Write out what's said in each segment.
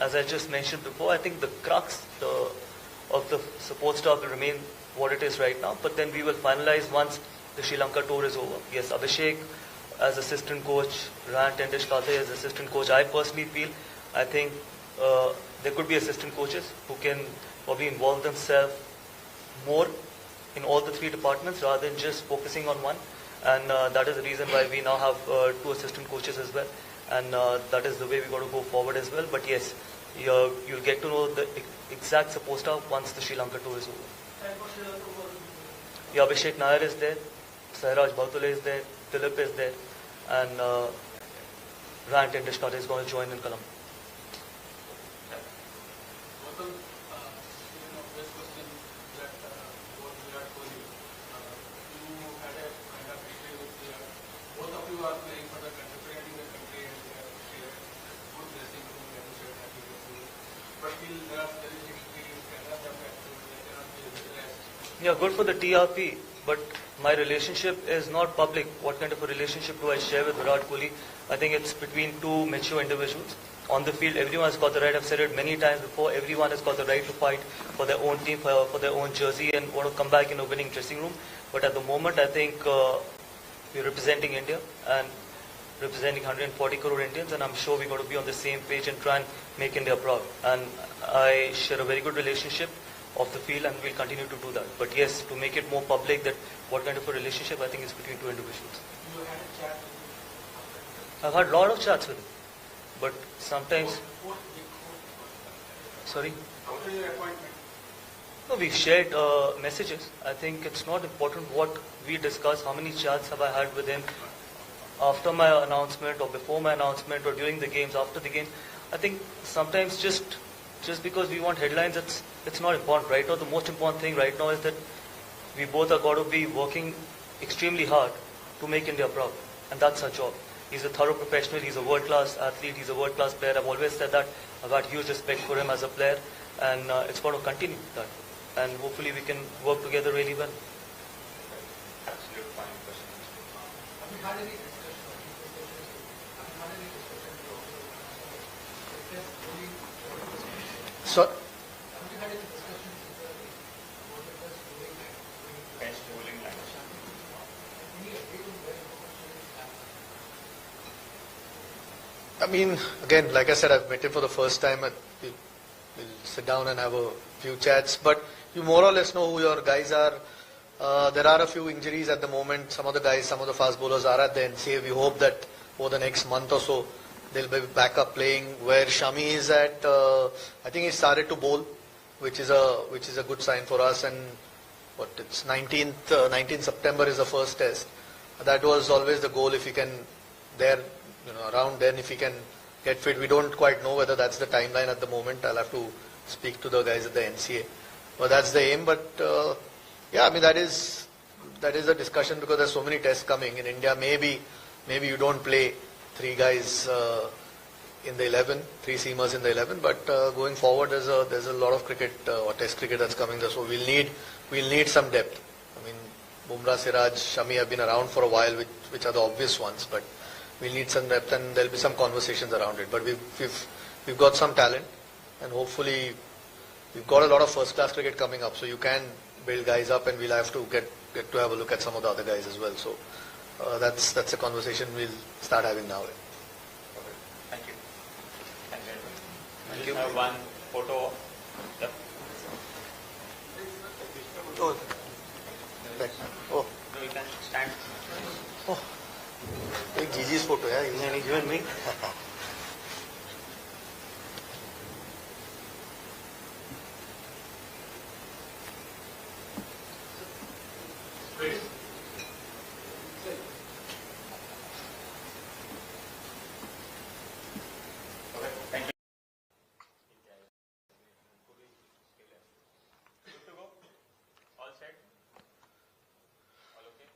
as I just mentioned before, I think the crux of the support staff will remain what it is right now, but then we will finalize once the Sri Lanka tour is over. Yes, Abhishek as assistant coach, Ryan Tendishkate as assistant coach. I personally feel, I think there could be assistant coaches who can probably involve themselves more in all the three departments rather than just focusing on one. And that is the reason why we now have two assistant coaches as well. And that is the way we're going to go forward as well. But yes, you'll get to know the exact support staff once the Sri Lanka tour is over. Yeah, Abhishek Nair is there, Sairaj Bhautule is there, Dilip is there, and Ryan Tendishkate is going to join in Colombo. Yeah, good for the TRP, but my relationship is not public. What kind of a relationship do I share with Virat Kohli? I think it's between two mature individuals. On the field, everyone has got the right, I've said it many times before, everyone has got the right to fight for their own team, for their own jersey and want to come back in a winning dressing room. But at the moment, I think we're representing India and representing 140 crore Indians, and I'm sure we're going to be on the same page and try and make India proud. And I share a very good relationship of the field and we'll continue to do that. But yes, to make it more public that what kind of a relationship, I think it's between two individuals. You had a chat with him? I've had a lot of chats with him, but sometimes... Sorry? After your appointment? No, we shared messages. I think it's not important what we discuss, how many chats have I had with him after my announcement or before my announcement or during the games, after the games. I think sometimes just because we want headlines, it's not important. Right now, the most important thing right now is that we both are going to be working extremely hard to make India proud. And that's our job. He's a thorough professional. He's a world-class athlete. He's a world-class player. I've always said that. I've had huge respect for him as a player. And it's going to continue that. And hopefully we can work together really well. Absolute final question. Have you had any discussion So, Best bowling line. I mean, again, like I said, I've met him for the first time. We'll sit down and have a few chats. But you more or less know who your guys are. There are a few injuries at the moment. Some of the guys, some of the fast bowlers are at the NCA. We hope that over the next month or so, they'll be back up playing. Where Shami is at, I think he started to bowl, which is a good sign for us. And what it's 19th September is the first test. That was always the goal. If he can, around then, if he can get fit. We don't quite know whether that's the timeline at the moment. I'll have to speak to the guys at the NCA. But that's the aim. But yeah, I mean that is a discussion because there's so many tests coming in India. Maybe you don't play three guys in the 11, three seamers in the 11. But going forward, there's a lot of cricket or test cricket that's coming there. So we'll need some depth. I mean, Bumrah, Siraj, Shami have been around for a while, which are the obvious ones. But we'll need some depth, and there'll be some conversations around it. But we've got some talent, and hopefully we've got a lot of first-class cricket coming up. So you can build guys up, and we'll have to get to have a look at some of the other guys as well. So that's a conversation we'll start having now. Okay. Thank you. Thank you. Thank We you. have one photo. Yep. Oh, right. Oh, So you can stand. oh. Take Gigi's photo, yeah. He's given me. Okay. Thank you. Good to go? All set? All okay?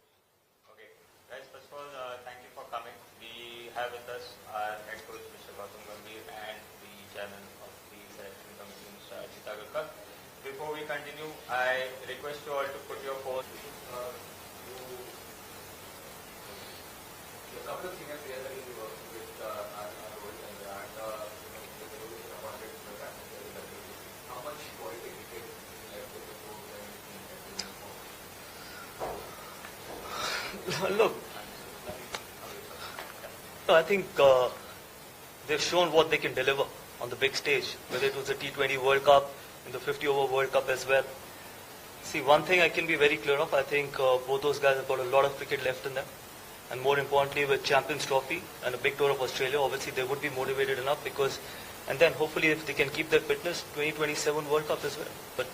Okay. Guys, first of all, thank you for coming. We have with us our head coach, Rishabh, Gambhir, and the chairman of the selection committee, Mr. Agarkar. Before we continue, I request you all to put your phone. A couple of senior players that we worked with are Rohit and Virat. The Rohit appointed Look, I think they've shown what they can deliver on the big stage, whether it was the T20 World Cup, in the 50-over World Cup as well. See, one thing I can be very clear of, I think both those guys have got a lot of cricket left in them. And more importantly, with Champions Trophy and a big tour of Australia, obviously they would be motivated enough because, and then hopefully if they can keep their fitness, 2027 World Cup as well. But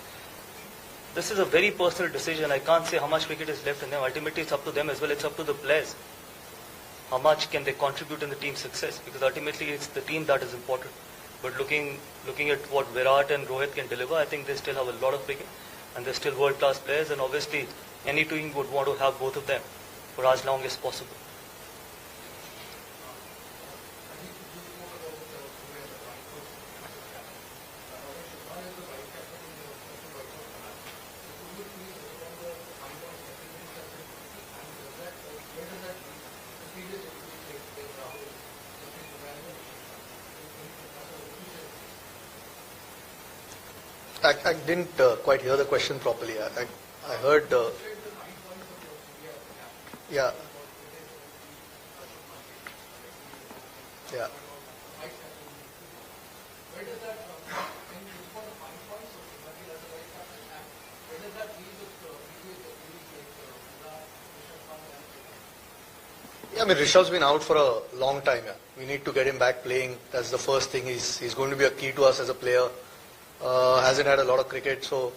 this is a very personal decision. I can't say how much cricket is left in them. Ultimately, it's up to them as well. It's up to the players. How much can they contribute in the team's success? Because ultimately, it's the team that is important. But looking at what Virat and Rohit can deliver, I think they still have a lot of cricket. And they're still world-class players. And obviously, any team would want to have both of them for as long as possible. I didn't quite hear the question properly. I heard, yeah. Yeah. Yeah, I mean, Rishabh's been out for a long time. Yeah. We need to get him back playing. That's the first thing. He's going to be a key to us as a player. Hasn't had a lot of cricket, so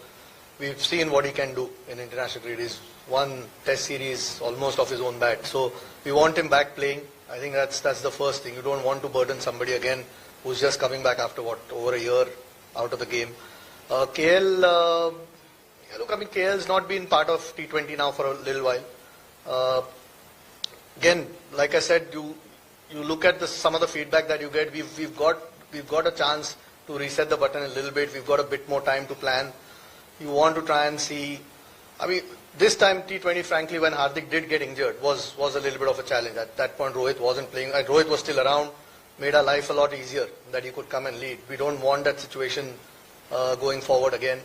we've seen what he can do in international cricket. He's won Test series almost off his own bat. So we want him back playing. I think that's the first thing. You don't want to burden somebody again who's just coming back after over a year out of the game. KL, look, I mean, KL's not been part of T20 now for a little while. Again, like I said, you look at some of the feedback that you get. We've got a chance to reset the button a little bit. We've got a bit more time to plan. You want to try and see. I mean, this time T20, frankly, when Hardik did get injured, was a little bit of a challenge. At that point, Rohit wasn't playing. Rohit was still around, made our life a lot easier that he could come and lead. We don't want that situation going forward again.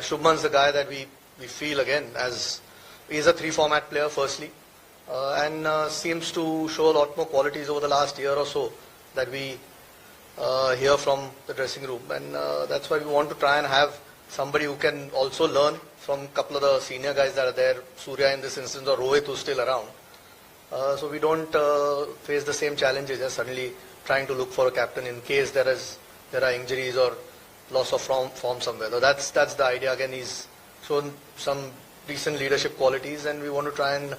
Shubman's the guy that we feel again as he's a 3-format player, firstly, and seems to show a lot more qualities over the last year or so that we hear from the dressing room, and that's why we want to try and have somebody who can also learn from a couple of the senior guys that are there, Surya in this instance or Rohit who's still around. So we don't face the same challenges as suddenly trying to look for a captain in case there are injuries or loss of form somewhere. So that's the idea. Again, he's shown some decent leadership qualities, and we want to try and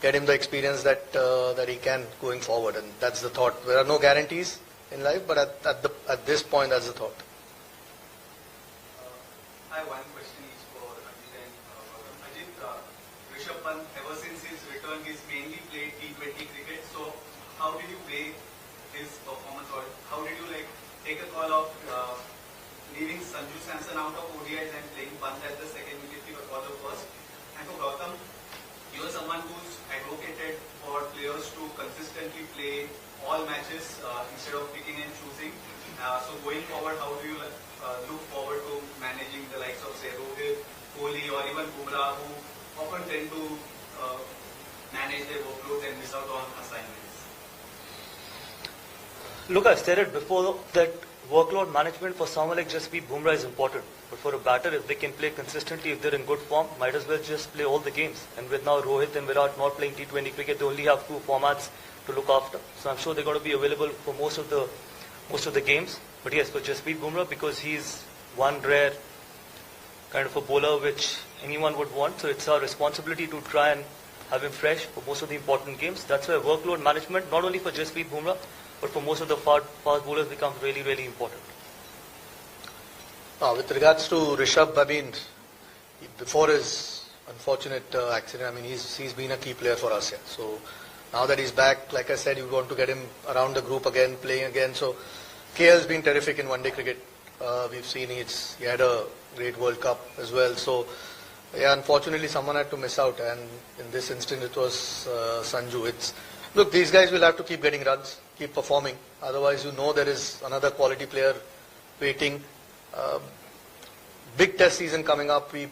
get him the experience that he can going forward, and that's the thought. There are no guarantees in life, but at this point, that's the thought. I have one question each for Ajit and Gautam. Ajit, Rishabh Pant, ever since his return, he's mainly played T20 cricket. So, how did you weigh his performance, or how did you take a call of leaving Sanju Samson out of ODIs and playing Pant as the second wicketkeeper for the first? And for Gautam, you are someone who's advocated for players to consistently play all matches instead of picking and choosing. So going forward, how do you look forward to managing the likes of, say, Rohit, Kohli, or even Bumrah, who often tend to manage their workloads and miss out on assignments? Look, I said it before that workload management for someone like Jasprit Bumrah is important. But for a batter, if they can play consistently, if they're in good form, might as well just play all the games. And with now Rohit and Virat not playing T20 cricket, they only have 2 formats to look after. So I'm sure they're going to be available for most of the games. But yes, for Jasprit Bumrah, because he's one rare kind of a bowler which anyone would want, so it's our responsibility to try and have him fresh for most of the important games. That's why workload management, not only for Jasprit Bumrah, but for most of the fast bowlers, becomes really, really important. With regards to Rishabh, I mean, before his unfortunate accident, I mean, he's been a key player for us here. So now that he's back, like I said, you want to get him around the group again, playing again. So KL's been terrific in one-day cricket. We've seen he had a great World Cup as well. So yeah, unfortunately, someone had to miss out, and in this instance, it was Sanju. Look, these guys will have to keep getting runs, keep performing. Otherwise, there is another quality player waiting. Big test season coming up. We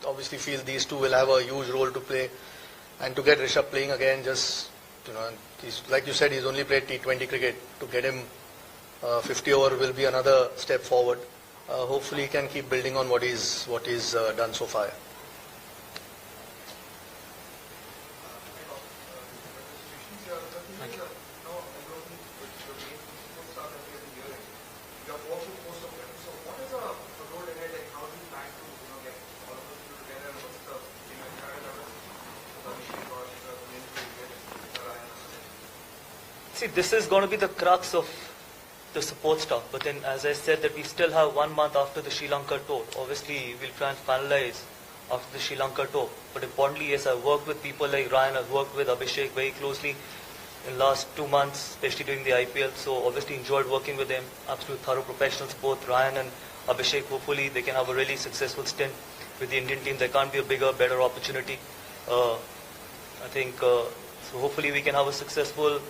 obviously feel these two will have a huge role to play. And to get Rishabh playing again, just, he's, like you said, he's only played T20 cricket. To get him 50 over will be another step forward. Hopefully he can keep building on what he's done so far. See, this is going to be the crux of the support staff. But then, as I said, that we still have 1 month after the Sri Lanka tour. Obviously, we'll try and finalize after the Sri Lanka tour. But importantly, yes, I've worked with people like Ryan. I've worked with Abhishek very closely in the last 2 months, especially during the IPL. So obviously enjoyed working with them. Absolute thorough professionals, both Ryan and Abhishek. Hopefully, they can have a really successful stint with the Indian team. There can't be a bigger, better opportunity. I think, so hopefully we can have a successful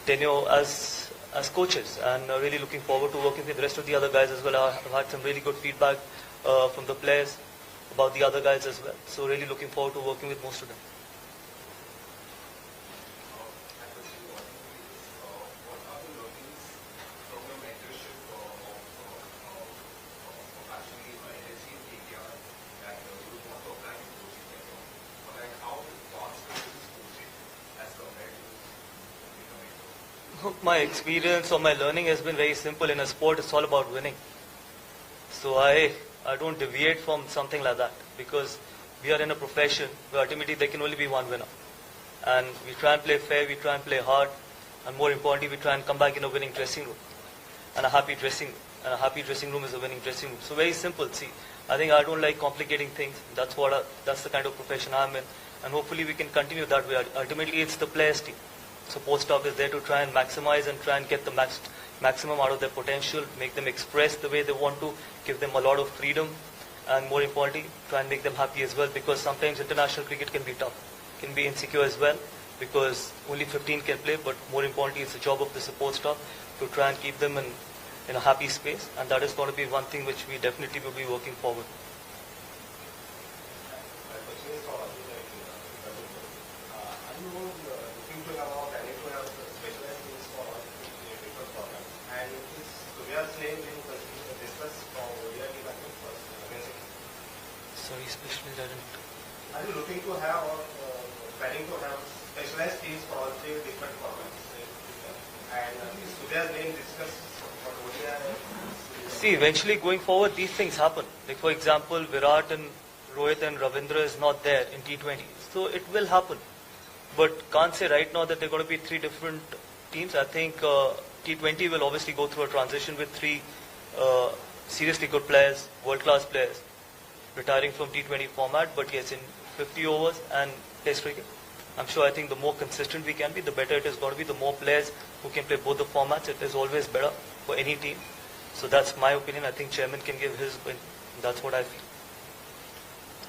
tenure as coaches, and really looking forward to working with the rest of the other guys as well. I've had some really good feedback from the players about the other guys as well. So really looking forward to working with most of them. My experience or my learning has been very simple. In a sport, it's all about winning. So I don't deviate from something like that, because we are in a profession where ultimately there can only be one winner. And we try and play fair, we try and play hard, and more importantly, we try and come back in a winning dressing room. And a happy dressing room. And a happy dressing room is a winning dressing room. So very simple. See, I think I don't like complicating things. That's the kind of profession I'm in. And hopefully we can continue that way. Ultimately, it's the players' team. Support staff is there to try and maximize and try and get the maximum out of their potential, make them express the way they want to, give them a lot of freedom, and more importantly, try and make them happy as well, because sometimes international cricket can be tough, can be insecure as well, because only 15 can play, but more importantly, it's the job of the support staff to try and keep them in a happy space, and that is going to be one thing which we definitely will be working forward. Sorry, especially I didn't. Are you looking to have or planning to have specialized teams for all three different formats? And Surya's name discussed what ODI. See, eventually going forward, these things happen. Like for example, Virat and Rohit and Ravindra is not there in T20, so it will happen. But can't say right now that they're going to be 3 different teams. I think T20 will obviously go through a transition with 3 seriously good players, world-class players, retiring from T20 format, but yes, in 50 overs and Test cricket, I'm sure I think the more consistent we can be, the better it is going to be. The more players who can play both the formats, it is always better for any team. So that's my opinion. I think Chairman can give his, that's what I feel.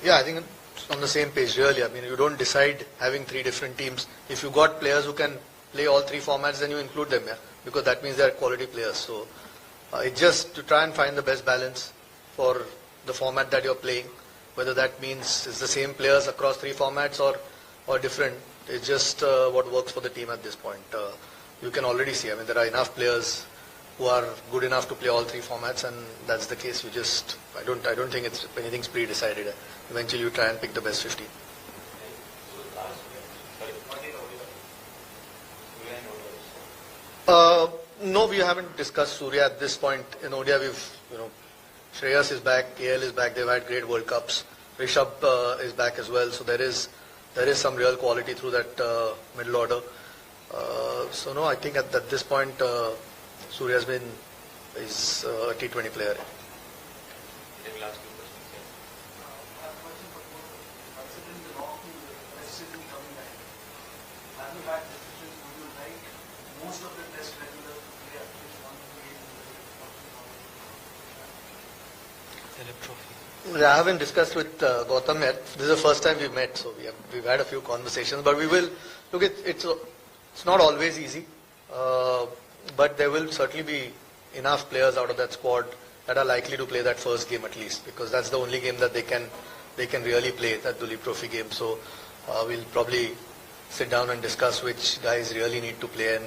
Yeah, I think it's on the same page really. I mean, you don't decide having 3 different teams. If you got players who can play all 3 formats, then you include them, yeah, because that means they are quality players. So it's just to try and find the best balance for the format that you're playing, whether that means it's the same players across 3 formats or different. It's just what works for the team at this point. You can already see, I mean, there are enough players who are good enough to play all 3 formats, and that's the case. I don't think it's anything's pre-decided. Eventually you try and pick the best 15. No, we haven't discussed Surya at this point. In ODI, we've, Shreyas is back, KL is back, they've had great World Cups. Rishabh is back as well, so there is some real quality through that middle order. So no, I think at this point, Surya is a T20 player. I haven't discussed with Gautam yet. This is the first time we've met, so we've had a few conversations. But we will look. It's not always easy, but there will certainly be enough players out of that squad that are likely to play that first game at least, because that's the only game that they can really play, that Duleep Trophy game. So we'll probably sit down and discuss which guys really need to play, and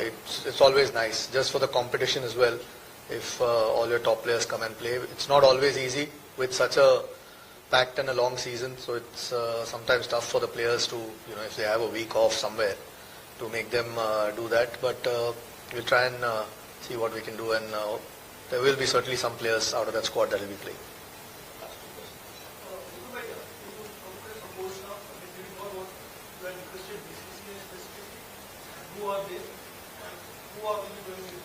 it's always nice just for the competition as well if all your top players come and play. It's not always easy with such a packed and a long season, so it's sometimes tough for the players to, if they have a week off somewhere, to make them do that, but we'll try and see what we can do, and there will be certainly some players out of that squad that will be playing. Who are they? Who are really going to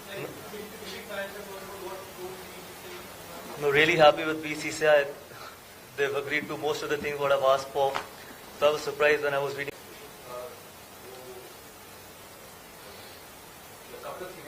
like big clients and what I'm really happy with BCCI. They've agreed to most of the things what I've asked for. So I was surprised when I was reading. A couple of things.